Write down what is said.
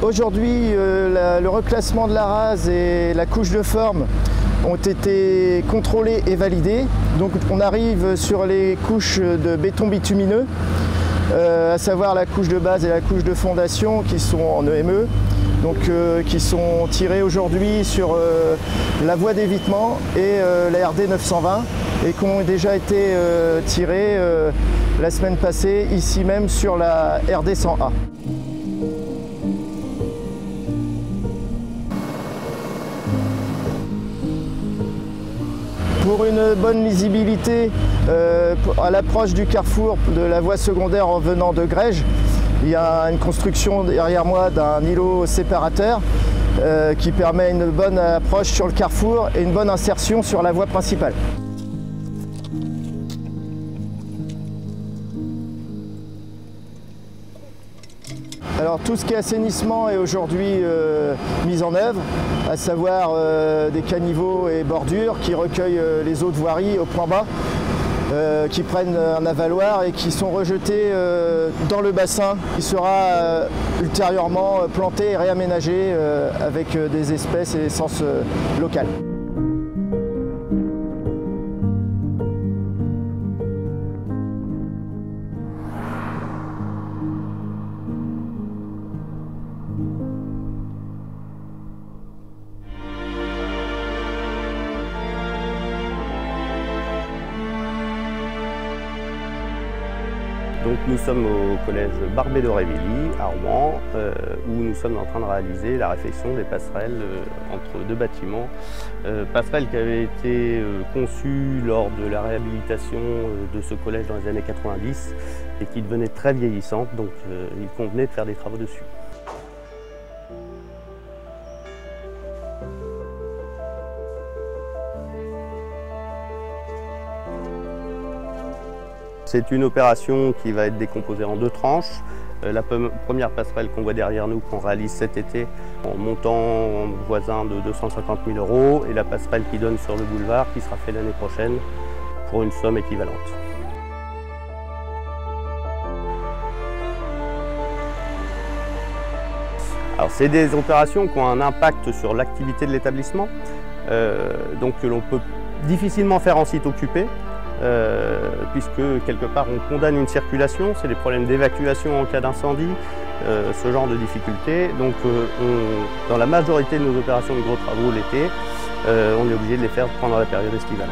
Aujourd'hui, le reclassement de la rase et la couche de forme ont été contrôlés et validés. Donc on arrive sur les couches de béton bitumineux, à savoir la couche de base et la couche de fondation qui sont en EME, donc qui sont tirées aujourd'hui sur la voie d'évitement et la RD 920 et qui ont déjà été tirées la semaine passée ici même sur la RD 100A. Pour une bonne lisibilité à l'approche du carrefour de la voie secondaire en venant de Grège, il y a une construction derrière moi d'un îlot séparateur qui permet une bonne approche sur le carrefour et une bonne insertion sur la voie principale. Alors tout ce qui est assainissement est aujourd'hui mis en œuvre, à savoir des caniveaux et bordures qui recueillent les eaux de voirie au point bas, qui prennent un avaloir et qui sont rejetés dans le bassin qui sera ultérieurement planté et réaménagé avec des espèces et essences locales. Donc nous sommes au collège Barbé d'Aurevilly à Rouen où nous sommes en train de réaliser la réfection des passerelles entre deux bâtiments. Passerelles qui avaient été conçues lors de la réhabilitation de ce collège dans les années 90 et qui devenaient très vieillissantes, donc il convenait de faire des travaux dessus. C'est une opération qui va être décomposée en deux tranches. La première passerelle qu'on voit derrière nous, qu'on réalise cet été, en montant voisin de 250 000 € et la passerelle qui donne sur le boulevard, qui sera faite l'année prochaine pour une somme équivalente. Alors c'est des opérations qui ont un impact sur l'activité de l'établissement, donc que l'on peut difficilement faire en site occupé. Puisque quelque part on condamne une circulation, c'est des problèmes d'évacuation en cas d'incendie, ce genre de difficultés. Donc dans la majorité de nos opérations de gros travaux l'été, on est obligé de les faire pendant la période estivale.